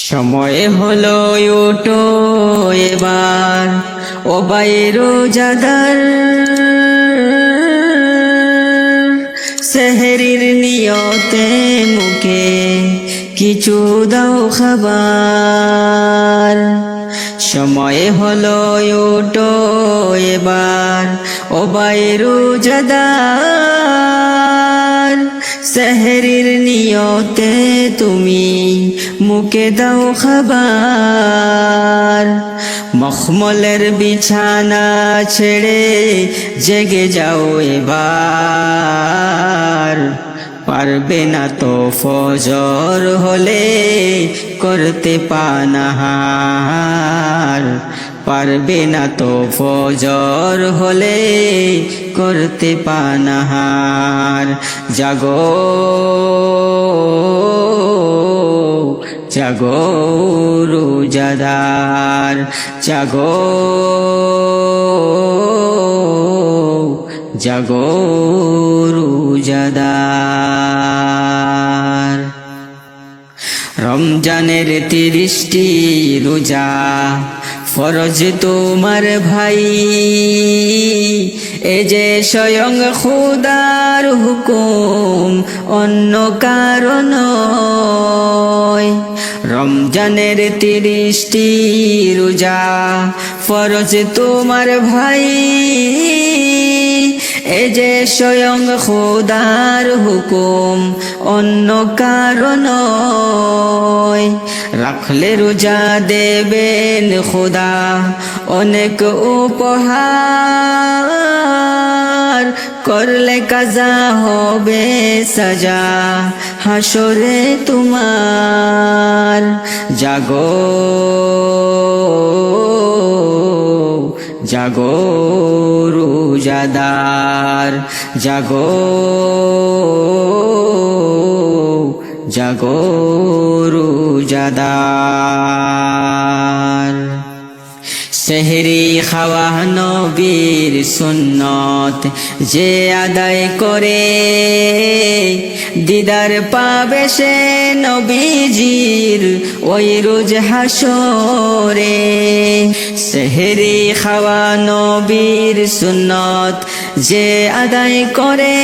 সময় হলো উঠো এবার ও রোজাদার, সেহরির নিয়তে মুখে কিছু দাও খাবার। সময় হলো উঠো এবার ও রোজাদার, সেহরির নিয়তে তুমি মুখে দাও খাবার। মখমলের বিছানা ছেড়ে জেগে যাও এবার, পারবে না তো ফজর হলে করতে পানাহার, পারবে না তো ফজর হলে করতে পানাহার। জাগো জাগো রোজাদার, জাগো জাগো রোজাদার। রমজানের 30টি রোজা ফরজ তোমার ভাই, এ যে স্বয়ং খুদার হুকুম অন্য কারো নয়। রমজানের 30টি রোজা ফরজ তোমার ভাই, এ যে স্বয়ং খুদার হুকুম অন্য কারো নয়। রাখলে রোজা দেবেন খুদা অনেক উপহার, করলে কাজা হবে সাজা হাসরে তোমার। জাগো জাগো রোজাদার, জাগো জাগো রোজাদার। সেহরি খাওয়া নবীর সুন্নত যে আদায় করে, দিদার পাবে সে নবীজির ওই রোজ হাসরে। সেহরি খাওয়া নবীর সুন্নত যে আদায় করে,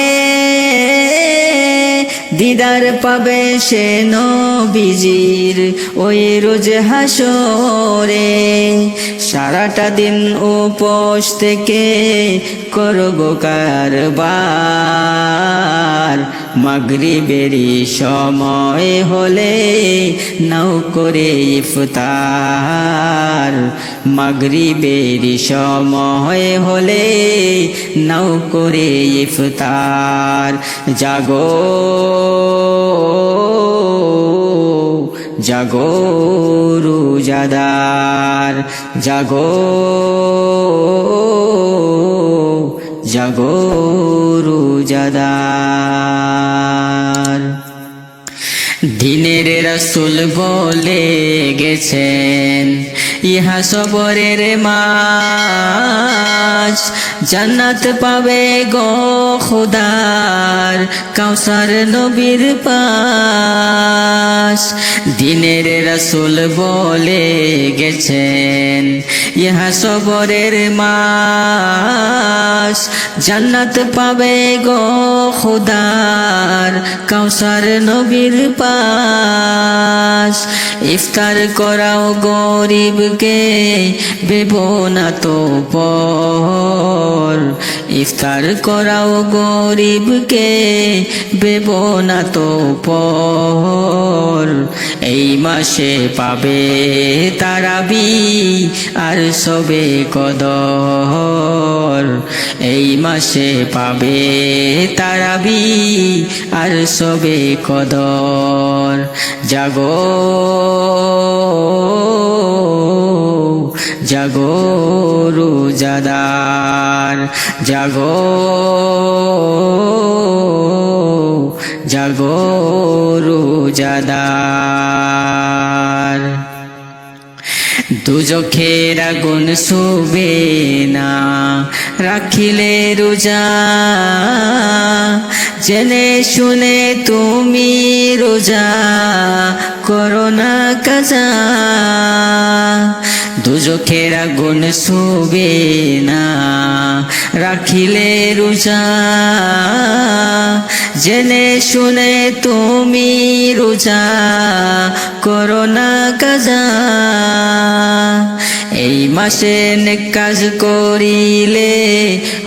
দিদার পাবে সে নবীজির ওই রোজ হাসরে। সারাটা দিন উপোস থেকে করব কারবার, মাগরিবেরি সময় হলে নাও করে ইফতার, মাগরিবেরি সময় হলে নাও করে ইফতার। জাগো জাগো রোজাদার, জাগো জাগো রোজাদার। দিনের রাসূল বলে গেছেন, ইহা সবরের মাস, জান্নাত পাবে গো খুদার কাউসার নবীর পাশ। দিনের রাসূল বলে গেছেন, ইহা সবরের মাস, জান্নাত পাবে গো খুদার কাউসার নবীর পাশ। ইফতার করাও গরিবকে দেবো না তো পর, ইফতার করাও গরিবকে দেবো না তো পর। এই মাসে পাবে তারাবি আর সবে কদর, এই মাসে পাবে তারাবি আর সবে কদর। জাগো জাগো রোজাদার, জাগো জাগো রোজাদার। দুজখের আগুন ছুবে না রাখিলে রোজা জেনে শুনে তুমি রোজা করো না কাজা দুজখের আগুন ছুবে না রাখিলে রোজা জেনে শুনে তুমি রোজা করো না কাজা এই মাসে নেক কাজ করিলে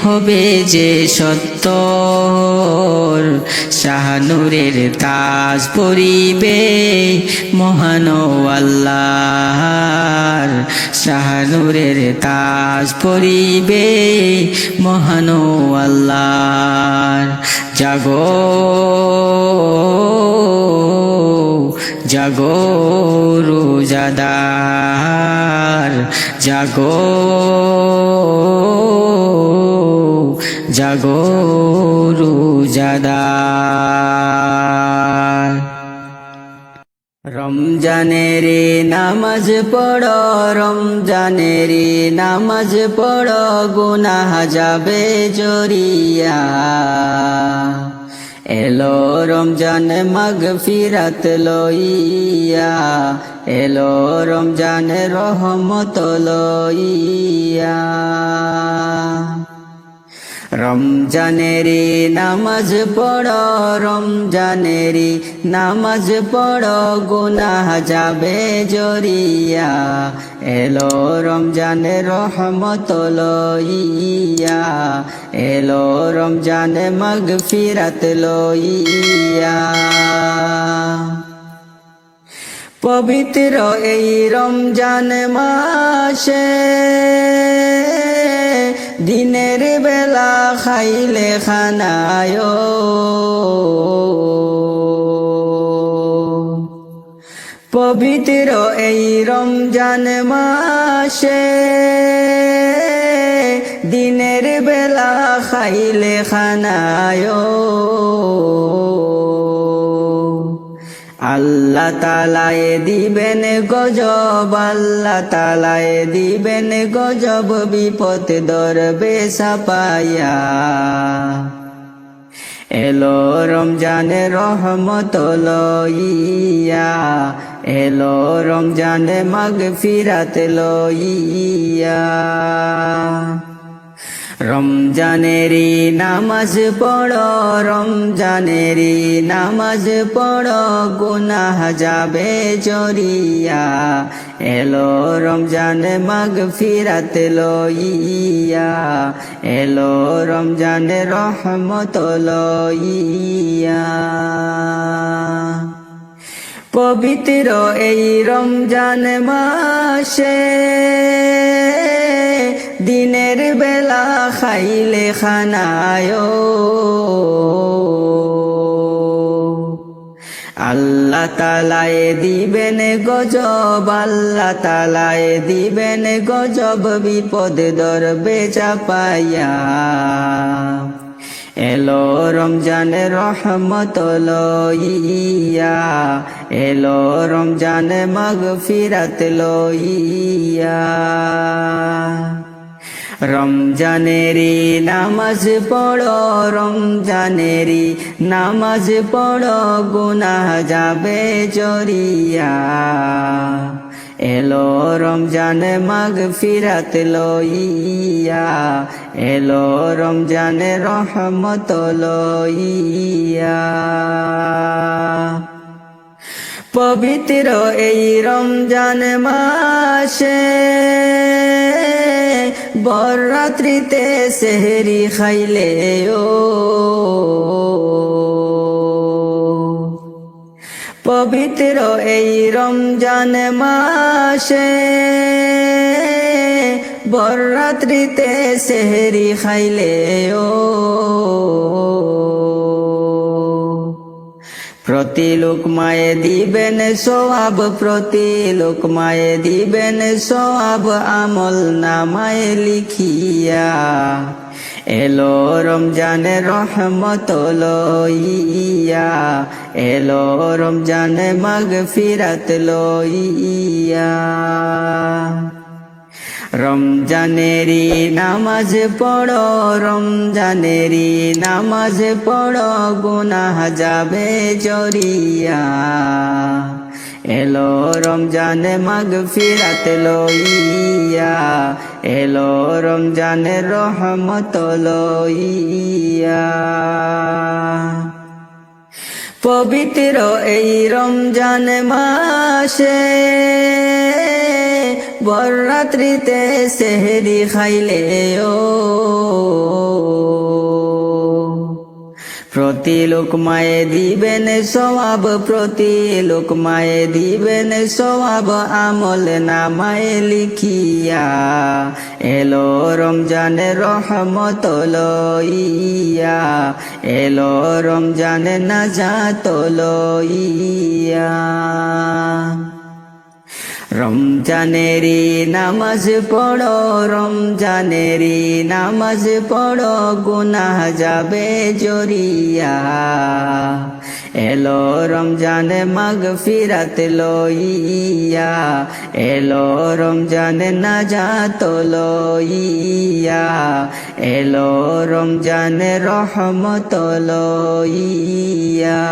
হবে যে সত্তর শাহনূরের তাজ পরিবে মহান আল্লাহর শাহনূরের তাজ পরিবে মহান আল্লাহর জাগো জাগো রোজাদার জাগো জাগো রোজাদার রমজানের নামাজ পড়ো রমজানের নামাজ পড়ো গুনাহ যাবে জরিয়া এলো রমজান মাগফিরাত লইয়া এলো রমজান রহমত লইয়া রমজানেরি নামাজ পড়ো রমজানেরি নামাজ পড়ো গুনাহ যাবে জরিয়া এলো রমজান রহমত লইয়া এলো রমজান মাগফিরাত লইয়া পবিত্র এই রমজান মাসে দিনের বেলা খাইলে খানায় পবিত্র এই রমজান মাসে দিনের বেলা খাইলে খানায় আল্লাহ তাআলায় দিবেন গজব আল্লাহ তাআলায় দিবেন গজব বিপদ ধরবে সাপায়া এলো রমজান রহমত লইয়া এলো রমজান মাগফিরাত লইয়া রমজানেরি নামাজ পড়ো রমজানেরি নামাজ পড়ো গুনাহ যাবে জরিয়া এলো রমজান মাগফিরাত লইয়া এলো রমজান রহমত লইয়া পবিত্র এই রমজান মাসে দিনের বেলা খাইলে খানায় আল্লাহ তাআলায় দিবেন গজব আল্লাহ তাআলায় দিবেন গজব বিপদ ধরবে চাপাইয়া এলো রমজান রহমত লইয়া এলো রমজান মাগফিরাত লইয়া রমজানেরি নামাজ পড়ো রমজানেরি নামাজ পড়ো গুনাহ যাবে জরিয়া এলো রমজান মাগফিরাত লইয়া এলো রমজান রহমত লইয়া পবিত্র এই রমজান মাসে বররাত্রিতে সেহরি খাইলে পবিত্র এই রমজান মাসে বররাত্রিতে সেহরি খাইলে প্রতি লোকমায় দিবেন সওয়াব প্রতি লোকমায় দিবেন সওয়াব আমল নামায় লিখিয়া এলো রমজানে রহমত লইয়া, এলো রমজানে মাগফিরাত লইয়া। রমজানেরি নামাজ পড়ো, রমজানেরি নামাজ পড়ো, গুনাহ যাবে জরিয়া। এলো রমজানে মাগফিরাত লইয়া, এলো রমজানে রহমত লইয়া। পবিত্র এই রমজান মাসে বররাত্রিতে সেহরি খাইলে ও প্রতি লোকমায়ে দিবেন সওয়াব, প্রতি লোকমায়ে দিবেন সওয়াব, আমল নামায় লিখিয়া। এলো রমজানে রহমত লইয়া, এলো রমজানে নাজাত লইয়া। রমজানেরি নামাজ পড়ো, রমজানেরি নামাজ পড়ো, গুনাহ যাবে জরিয়া। এলো রমজানে মাগফিরাত লইয়া, এলো রমজানে নাজাত লইয়া, এলো রমজানে রহমত লইয়া।